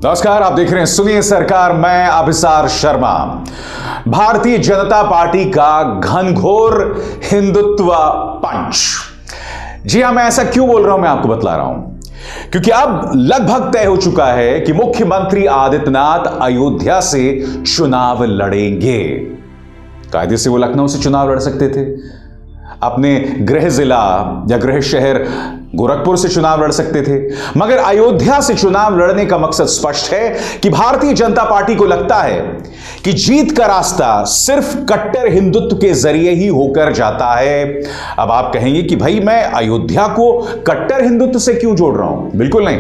नमस्कार, आप देख रहे हैं सुनिए सरकार। मैं अभिसार शर्मा। भारतीय जनता पार्टी का घनघोर हिंदुत्व पंच। जी हां, मैं ऐसा क्यों बोल रहा हूं, मैं आपको बतला रहा हूं। क्योंकि अब लगभग तय हो चुका है कि मुख्यमंत्री आदित्यनाथ अयोध्या से चुनाव लड़ेंगे। कायदे से वो लखनऊ से चुनाव लड़ सकते थे, अपने गृह जिला या गृह शहर गोरखपुर से चुनाव लड़ सकते थे, मगर अयोध्या से चुनाव लड़ने का मकसद स्पष्ट है कि भारतीय जनता पार्टी को लगता है कि जीत का रास्ता सिर्फ कट्टर हिंदुत्व के जरिए ही होकर जाता है। अब आप कहेंगे कि भाई मैं अयोध्या को कट्टर हिंदुत्व से क्यों जोड़ रहा हूं? बिल्कुल नहीं,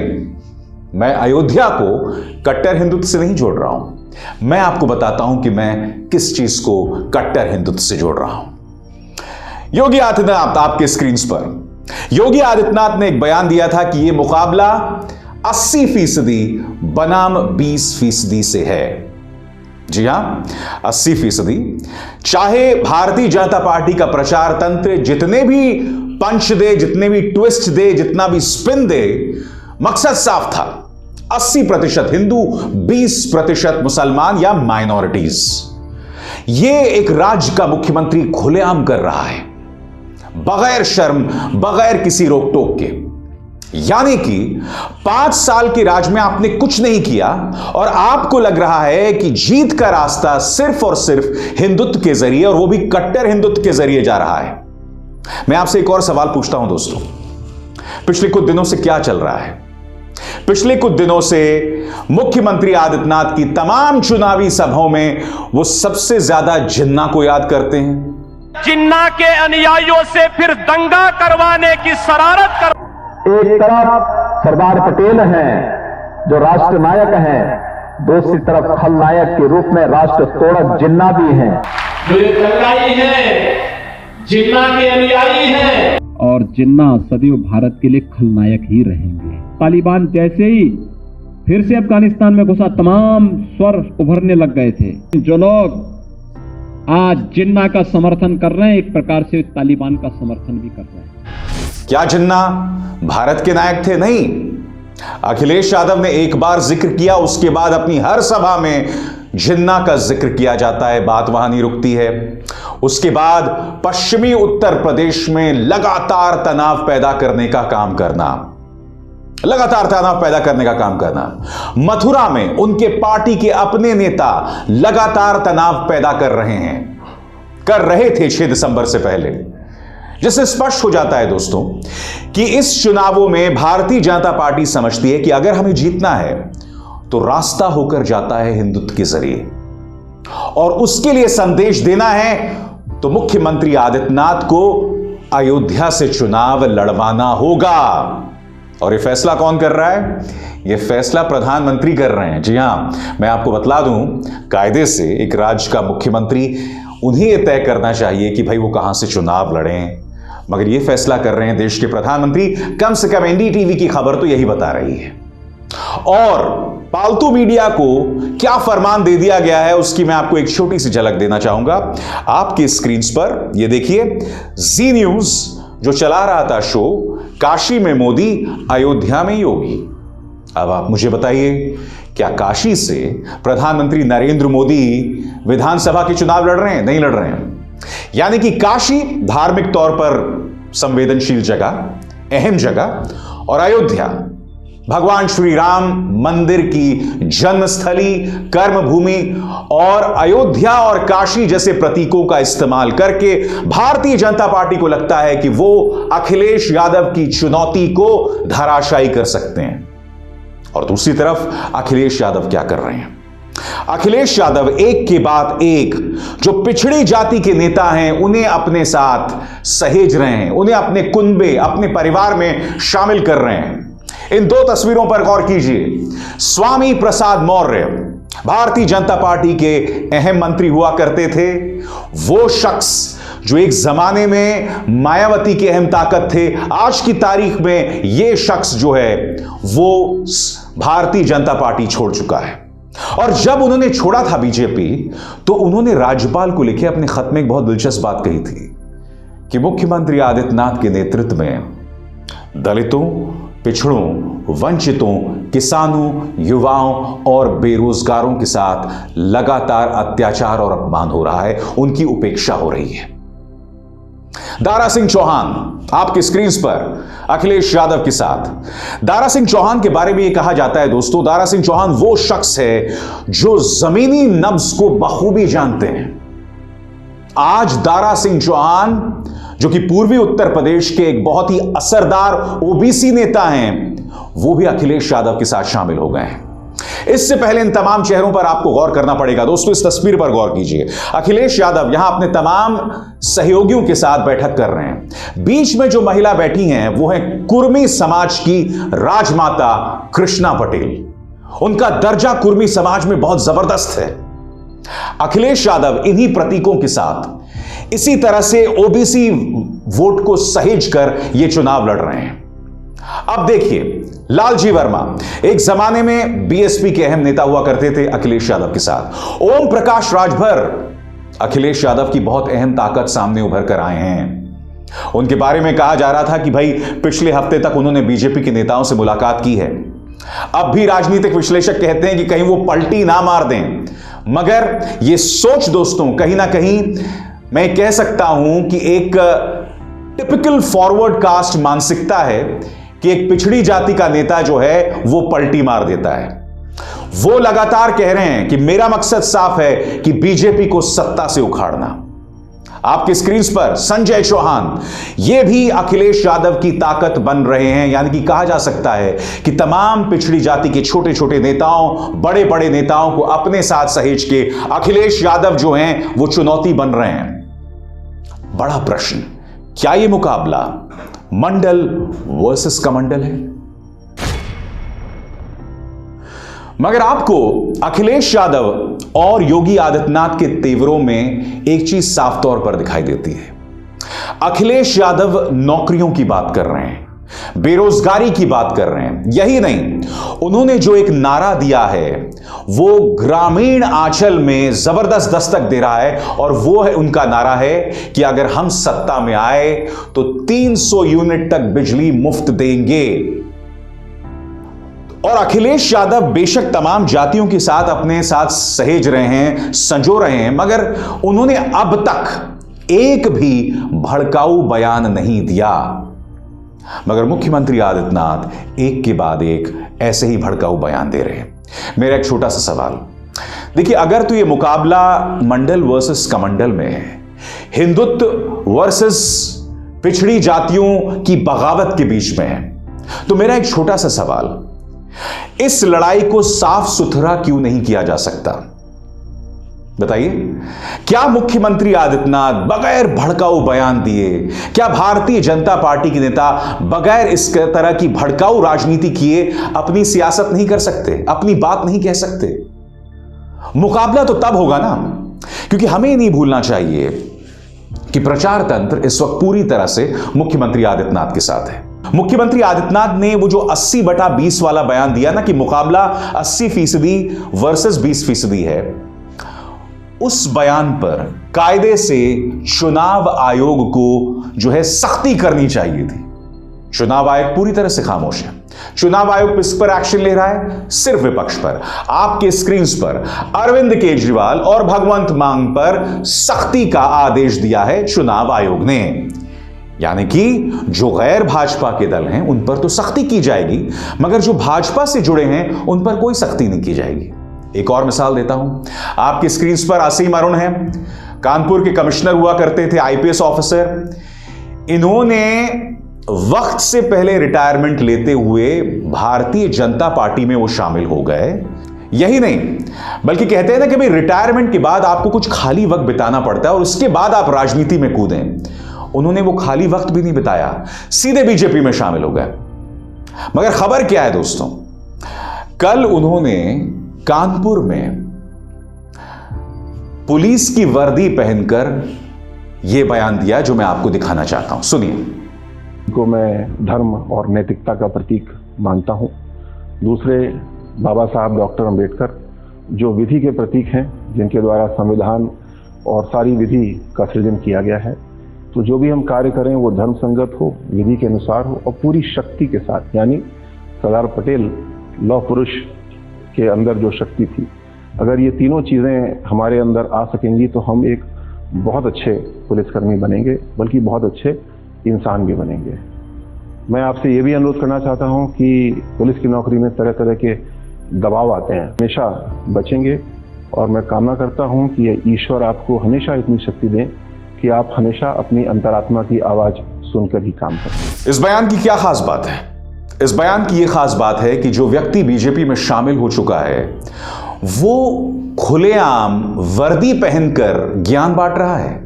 मैं अयोध्या को कट्टर हिंदुत्व से नहीं जोड़ रहा हूं। मैं आपको बताता हूं कि मैं किस चीज को कट्टर हिंदुत्व से जोड़ रहा हूं। योगी आदित्यनाथ आपके स्क्रीन पर, योगी आदित्यनाथ ने एक बयान दिया था कि यह मुकाबला 80% बनाम 20% से है। जी हां, 80%। चाहे भारतीय जनता पार्टी का प्रचार तंत्र जितने भी पंच दे, जितने भी ट्विस्ट दे, जितना भी स्पिन दे, मकसद साफ था। 80% हिंदू, 20% मुसलमान या माइनॉरिटीज। यह एक राज्य का मुख्यमंत्री खुलेआम कर रहा है, बगैर शर्म, बगैर किसी रोक टोक के। यानी कि 5 साल के राज में आपने कुछ नहीं किया और आपको लग रहा है कि जीत का रास्ता सिर्फ और सिर्फ हिंदुत्व के जरिए, और वो भी कट्टर हिंदुत्व के जरिए जा रहा है। मैं आपसे एक और सवाल पूछता हूं दोस्तों, पिछले कुछ दिनों से क्या चल रहा है? पिछले कुछ दिनों से मुख्यमंत्री आदित्यनाथ की तमाम चुनावी सभाओं में वो सबसे ज्यादा जिन्ना को याद करते हैं। जिन्ना के अनुयायियों से फिर दंगा करवाने की शरारत कर। एक तरफ सरदार पटेल हैं जो राष्ट्र नायक हैं, दूसरी तरफ खलनायक के रूप में राष्ट्र तोड़क जिन्ना भी हैं, जो ये दंगाई हैं, जिन्ना के अनुयायी हैं। और जिन्ना सदैव भारत के लिए खलनायक ही रहेंगे। तालिबान जैसे ही फिर से अफगानिस्तान में घुसा, तमाम स्वर उभरने लग गए थे। जो लोग आज जिन्ना का समर्थन कर रहे हैं, एक प्रकार से तालिबान का समर्थन भी कर रहे हैं। क्या जिन्ना भारत के नायक थे? नहीं। अखिलेश यादव ने एक बार जिक्र किया, उसके बाद अपनी हर सभा में जिन्ना का जिक्र किया जाता है, बात वहां नहीं रुकती है। उसके बाद पश्चिमी उत्तर प्रदेश में लगातार तनाव पैदा करने का काम करना, लगातार तनाव पैदा करने का काम करना। मथुरा में उनके पार्टी के अपने नेता लगातार तनाव पैदा कर रहे थे 6 दिसंबर से पहले। जिससे स्पष्ट हो जाता है दोस्तों कि इस चुनावों में भारतीय जनता पार्टी समझती है कि अगर हमें जीतना है तो रास्ता होकर जाता है हिंदुत्व के जरिए, और उसके लिए संदेश देना है तो मुख्यमंत्री आदित्यनाथ को अयोध्या से चुनाव लड़वाना होगा। और यह फैसला कौन कर रहा है? यह फैसला प्रधानमंत्री कर रहे हैं। जी हां, मैं आपको बतला दूं, कायदे से एक राज्य का मुख्यमंत्री, उन्हें यह तय करना चाहिए कि भाई वो कहां से चुनाव लड़ें, मगर यह फैसला कर रहे हैं देश के प्रधानमंत्री। कम से कम एनडीटीवी की खबर तो यही बता रही है। और पालतू मीडिया को क्या फरमान दे दिया गया है, उसकी मैं आपको एक छोटी सी झलक देना चाहूंगा। आपकी स्क्रीन पर यह देखिए, जी न्यूज जो चला रहा था शो, काशी में मोदी, अयोध्या में योगी। अब आप मुझे बताइए, क्या काशी से प्रधानमंत्री नरेंद्र मोदी विधानसभा के चुनाव लड़ रहे हैं? नहीं लड़ रहे हैं। यानी कि काशी धार्मिक तौर पर संवेदनशील जगह, अहम जगह, और अयोध्या भगवान श्री राम मंदिर की जन्मस्थली, कर्मभूमि, और अयोध्या और काशी जैसे प्रतीकों का इस्तेमाल करके भारतीय जनता पार्टी को लगता है कि वो अखिलेश यादव की चुनौती को धराशायी कर सकते हैं। और दूसरी तरफ अखिलेश यादव क्या कर रहे हैं? अखिलेश यादव एक के बाद एक जो पिछड़ी जाति के नेता हैं उन्हें अपने साथ सहेज रहे हैं, उन्हें अपने कुनबे, अपने परिवार में शामिल कर रहे हैं। इन 2 तस्वीरों पर गौर कीजिए। स्वामी प्रसाद मौर्य भारतीय जनता पार्टी के अहम मंत्री हुआ करते थे। वो शख्स जो एक जमाने में मायावती के अहम ताकत थे, आज की तारीख में यह शख्स जो है वो भारतीय जनता पार्टी छोड़ चुका है। और जब उन्होंने छोड़ा था बीजेपी, तो उन्होंने राज्यपाल को लिखे अपने खत में एक बहुत दिलचस्प बात कही थी कि मुख्यमंत्री आदित्यनाथ के नेतृत्व में दलितों, पिछड़ों वंचितों, किसानों, युवाओं और बेरोजगारों के साथ लगातार अत्याचार और अपमान हो रहा है, उनकी उपेक्षा हो रही है। दारा सिंह चौहान आपकी स्क्रीन पर अखिलेश यादव के साथ। दारा सिंह चौहान के बारे में यह कहा जाता है दोस्तों, दारा सिंह चौहान वो शख्स है जो जमीनी नब्ज को बखूबी जानते हैं। आज दारा सिंह चौहान जो कि पूर्वी उत्तर प्रदेश के एक बहुत ही असरदार ओबीसी नेता हैं, वो भी अखिलेश यादव के साथ शामिल हो गए हैं। इससे पहले इन तमाम चेहरों पर आपको गौर करना पड़ेगा दोस्तों। इस तस्वीर पर गौर कीजिए। अखिलेश यादव यहां अपने तमाम सहयोगियों के साथ बैठक कर रहे हैं। बीच में जो महिला बैठी हैं वो है कुर्मी समाज की राजमाता कृष्णा पटेल। उनका दर्जा कुर्मी समाज में बहुत जबरदस्त है। अखिलेश यादव इन्हीं प्रतीकों के साथ इसी तरह से ओबीसी वोट को सहेज कर यह चुनाव लड़ रहे हैं। अब देखिए, लालजी वर्मा एक जमाने में बीएसपी के अहम नेता हुआ करते थे अखिलेश यादव के साथ। ओम प्रकाश राजभर अखिलेश यादव की बहुत अहम ताकत सामने उभर कर आए हैं। उनके बारे में कहा जा रहा था कि भाई पिछले हफ्ते तक उन्होंने बीजेपी के नेताओं से मुलाकात की है। अब भी राजनीतिक विश्लेषक कहते हैं कि कहीं वो पलटी ना मार दें, मगर ये सोच दोस्तों कहीं ना कहीं मैं कह सकता हूं कि एक टिपिकल फॉरवर्ड कास्ट मानसिकता है कि एक पिछड़ी जाति का नेता जो है वो पलटी मार देता है। वो लगातार कह रहे हैं कि मेरा मकसद साफ है कि बीजेपी को सत्ता से उखाड़ना। आपके स्क्रीन पर संजय चौहान ये भी अखिलेश यादव की ताकत बन रहे हैं। यानी कि कहा जा सकता है कि तमाम पिछड़ी जाति के छोटे छोटे नेताओं, बड़े बड़े नेताओं को अपने साथ सहेज के अखिलेश यादव जो हैं वो चुनौती बन रहे हैं। बड़ा प्रश्न, क्या यह मुकाबला मंडल वर्सेस कमंडल है? मगर आपको अखिलेश यादव और योगी आदित्यनाथ के तेवरों में एक चीज साफ तौर पर दिखाई देती है। अखिलेश यादव नौकरियों की बात कर रहे हैं, बेरोजगारी की बात कर रहे हैं। यही नहीं, उन्होंने जो एक नारा दिया है वो ग्रामीण आंचल में जबरदस्त दस्तक दे रहा है, और वो है उनका नारा है कि अगर हम सत्ता में आए तो 300 यूनिट तक बिजली मुफ्त देंगे। और अखिलेश यादव बेशक तमाम जातियों के साथ अपने साथ सहेज रहे हैं, संजो रहे हैं, मगर उन्होंने अब तक एक भी भड़काऊ बयान नहीं दिया। मगर मुख्यमंत्री आदित्यनाथ एक के बाद एक ऐसे ही भड़काऊ बयान दे रहे हैं। मेरा एक छोटा सा सवाल, देखिए, अगर तो ये मुकाबला मंडल वर्सेस कमंडल में है, हिंदुत्व वर्सेस पिछड़ी जातियों की बगावत के बीच में है, तो मेरा एक छोटा सा सवाल, इस लड़ाई को साफ सुथरा क्यों नहीं किया जा सकता? बताइए, क्या मुख्यमंत्री आदित्यनाथ बगैर भड़काऊ बयान दिए, क्या भारतीय जनता पार्टी के नेता बगैर इस तरह की भड़काऊ राजनीति किए अपनी सियासत नहीं कर सकते, अपनी बात नहीं कह सकते? मुकाबला तो तब होगा ना, क्योंकि हमें नहीं भूलना चाहिए कि प्रचार तंत्र इस वक्त पूरी तरह से मुख्यमंत्री आदित्यनाथ के साथ है। मुख्यमंत्री आदित्यनाथ ने वो जो 80/20 वाला बयान दिया ना कि मुकाबला 80% वर्सेस 20% है, उस बयान पर कायदे से चुनाव आयोग को जो है सख्ती करनी चाहिए थी। चुनाव आयोग पूरी तरह से खामोश है। चुनाव आयोग किस पर एक्शन ले रहा है? सिर्फ विपक्ष पर। आपके स्क्रीन पर अरविंद केजरीवाल और भगवंत मान पर सख्ती का आदेश दिया है चुनाव आयोग ने। यानी कि जो गैर भाजपा के दल हैं उन पर तो सख्ती की जाएगी, मगर जो भाजपा से जुड़े हैं उन पर कोई सख्ती नहीं की जाएगी। एक और मिसाल देता हूं, आपकी स्क्रीन पर असीम अरुण है, कानपुर के कमिश्नर हुआ करते थे, आईपीएस ऑफिसर। इन्होंने वक्त से पहले रिटायरमेंट लेते हुए भारतीय जनता पार्टी में वो शामिल हो गए। यही नहीं, बल्कि कहते हैं ना कि भाई रिटायरमेंट के बाद आपको कुछ खाली वक्त बिताना पड़ता है और उसके बाद आप राजनीति में कूदें। उन्होंने वो खाली वक्त भी नहीं बिताया, सीधे बीजेपी में शामिल हो गए। मगर खबर क्या है दोस्तों, कल उन्होंने कानपुर में पुलिस की वर्दी पहनकर यह बयान दिया जो मैं आपको दिखाना चाहता हूं। सुनिए। को मैं धर्म और नैतिकता का प्रतीक मानता हूं। दूसरे बाबा साहब डॉक्टर अंबेडकर जो विधि के प्रतीक हैं, जिनके द्वारा संविधान और सारी विधि का सृजन किया गया है। तो जो भी हम कार्य करें वो धर्म संगत हो, विधि के अनुसार हो और पूरी शक्ति के साथ, यानी सरदार पटेल लौह पुरुष के अंदर जो शक्ति थी, अगर ये तीनों चीज़ें हमारे अंदर आ सकेंगी तो हम एक बहुत अच्छे पुलिसकर्मी बनेंगे, बल्कि बहुत अच्छे इंसान भी बनेंगे। मैं आपसे ये भी अनुरोध करना चाहता हूँ कि पुलिस की नौकरी में तरह तरह के दबाव आते हैं, हमेशा बचेंगे। और मैं कामना करता हूँ कि ईश्वर आपको हमेशा इतनी शक्ति दें कि आप हमेशा अपनी अंतरात्मा की आवाज़ सुनकर ही काम करें। इस बयान की क्या खास बात है? इस बयान की यह खास बात है कि जो व्यक्ति बीजेपी में शामिल हो चुका है वो खुलेआम वर्दी पहनकर ज्ञान बांट रहा है,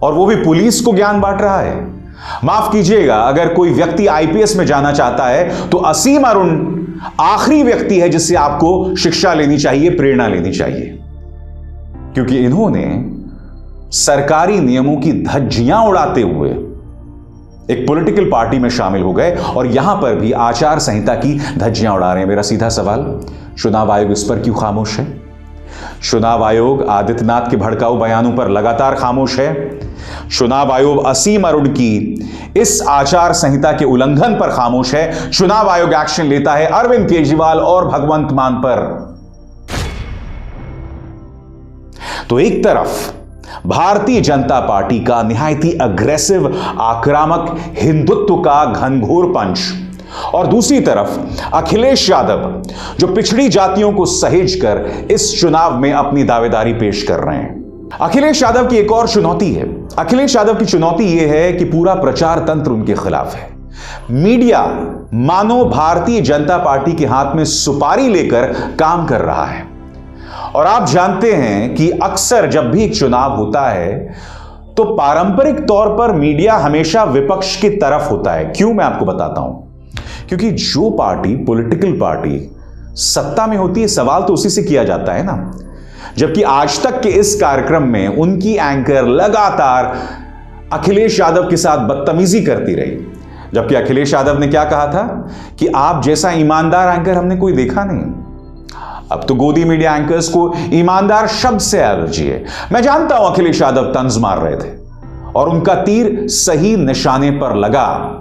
और वो भी पुलिस को ज्ञान बांट रहा है। माफ कीजिएगा, अगर कोई व्यक्ति आईपीएस में जाना चाहता है तो असीम अरुण आखिरी व्यक्ति है जिससे आपको शिक्षा लेनी चाहिए, प्रेरणा लेनी चाहिए, क्योंकि इन्होंने सरकारी नियमों की धज्जियां उड़ाते हुए एक पॉलिटिकल पार्टी में शामिल हो गए और यहां पर भी आचार संहिता की धज्जियां उड़ा रहे हैं। मेरा सीधा सवाल, चुनाव आयोग इस पर क्यों खामोश है? चुनाव आयोग आदित्यनाथ के भड़काऊ बयानों पर लगातार खामोश है। चुनाव आयोग असीम अरुण की इस आचार संहिता के उल्लंघन पर खामोश है। चुनाव आयोग एक्शन लेता है अरविंद केजरीवाल और भगवंत मान पर। तो एक तरफ भारतीय जनता पार्टी का निहायती अग्रेसिव आक्रामक हिंदुत्व का घनघोर पंच, और दूसरी तरफ अखिलेश यादव जो पिछड़ी जातियों को सहेजकर इस चुनाव में अपनी दावेदारी पेश कर रहे हैं। अखिलेश यादव की एक और चुनौती है। अखिलेश यादव की चुनौती यह है कि पूरा प्रचार तंत्र उनके खिलाफ है। मीडिया मानो भारतीय जनता पार्टी के हाथ में सुपारी लेकर काम कर रहा है, और आप जानते हैं कि अक्सर जब भी एक चुनाव होता है तो पारंपरिक तौर पर मीडिया हमेशा विपक्ष की तरफ होता है। क्यों, मैं आपको बताता हूं। क्योंकि जो पार्टी, पॉलिटिकल पार्टी सत्ता में होती है, सवाल तो उसी से किया जाता है ना। जबकि आज तक के इस कार्यक्रम में उनकी एंकर लगातार अखिलेश यादव के साथ बदतमीजी करती रही, जबकि अखिलेश यादव ने क्या कहा था कि आप जैसा ईमानदार एंकर हमने कोई देखा नहीं। अब तो गोदी मीडिया एंकर्स को ईमानदार शब्द से एलर्जी है। मैं जानता हूं अखिलेश यादव तंज मार रहे थे और उनका तीर सही निशाने पर लगा।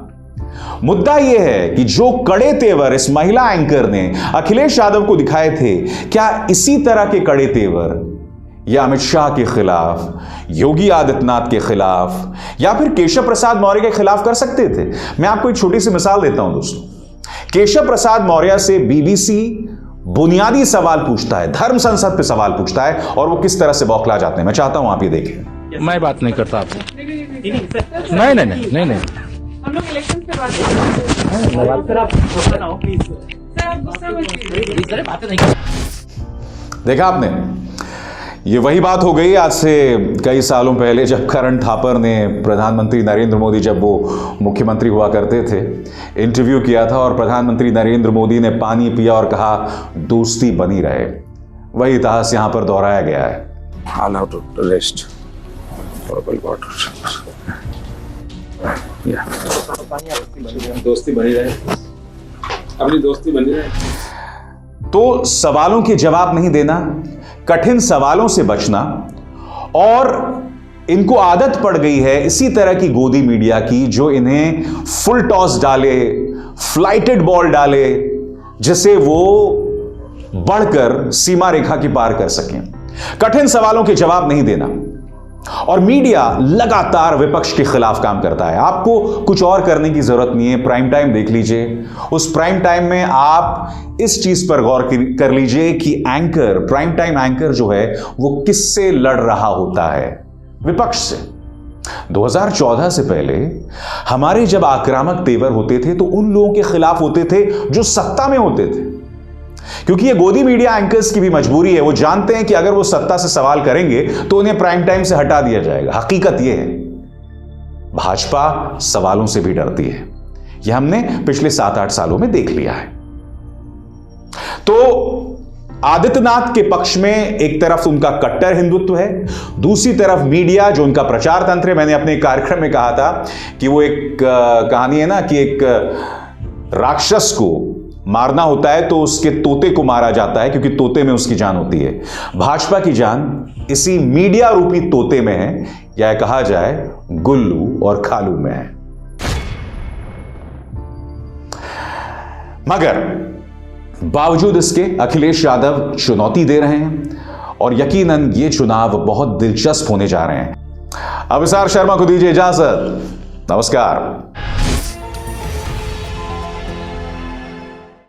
मुद्दा यह है कि जो कड़े तेवर इस महिला एंकर ने अखिलेश यादव को दिखाए थे, क्या इसी तरह के कड़े तेवर या अमित शाह के खिलाफ, योगी आदित्यनाथ के खिलाफ या फिर केशव प्रसाद मौर्य के खिलाफ कर सकते थे? मैं आपको एक छोटी सी मिसाल देता हूं दोस्तों। केशव प्रसाद मौर्य से बीबीसी बुनियादी सवाल पूछता है, धर्म संसद पे सवाल पूछता है, और वो किस तरह से बौखला जाते हैं। मैं चाहता हूं आप ये देखें। मैं बात नहीं करता आपसे। नहीं हम लोग इलेक्शन पे बात कर रहे हैं। देखा आपने, ये वही बात हो गई आज से कई सालों पहले जब करण थापर ने प्रधानमंत्री नरेंद्र मोदी, जब वो मुख्यमंत्री हुआ करते थे, इंटरव्यू किया था और प्रधानमंत्री नरेंद्र मोदी ने पानी पिया और कहा दोस्ती बनी रहे। वही इतिहास यहां पर दोहराया गया है। दोस्ती बनी रहे, अपनी दोस्ती बनी रहे। तो सवालों के जवाब नहीं देना, कठिन सवालों से बचना, और इनको आदत पड़ गई है इसी तरह की गोदी मीडिया की जो इन्हें फुल टॉस डाले, फ्लाइटेड बॉल डाले, जिसे वो बढ़कर सीमा रेखा की पार कर सकें। कठिन सवालों के जवाब नहीं देना, और मीडिया लगातार विपक्ष के खिलाफ काम करता है। आपको कुछ और करने की जरूरत नहीं है। प्राइम टाइम देख लीजिए, उस प्राइम टाइम में आप इस चीज पर गौर कर लीजिए कि एंकर, प्राइम टाइम एंकर जो है वो किससे लड़ रहा होता है? विपक्ष से। 2014 से पहले हमारे जब आक्रामक तेवर होते थे तो उन लोगों के खिलाफ होते थे जो सत्ता में होते थे, क्योंकि ये गोदी मीडिया एंकर्स की भी मजबूरी है। वो जानते हैं कि अगर वो सत्ता से सवाल करेंगे तो उन्हें प्राइम टाइम से हटा दिया जाएगा। हकीकत ये है, भाजपा सवालों से भी डरती है। यह हमने पिछले 7-8 सालों में देख लिया है। तो आदित्यनाथ के पक्ष में एक तरफ उनका कट्टर हिंदुत्व है, दूसरी तरफ मीडिया जो उनका प्रचार तंत्र है। मैंने अपने कार्यक्रम में कहा था कि वो एक कहानी है ना कि एक राक्षस को मारना होता है तो उसके तोते को मारा जाता है, क्योंकि तोते में उसकी जान होती है। भाजपा की जान इसी मीडिया रूपी तोते में है, या कहा जाए गुल्लू और खालू में है। मगर बावजूद इसके अखिलेश यादव चुनौती दे रहे हैं और यकीनन ये चुनाव बहुत दिलचस्प होने जा रहे हैं। अभिसार शर्मा को दीजिए इजाजत। नमस्कार।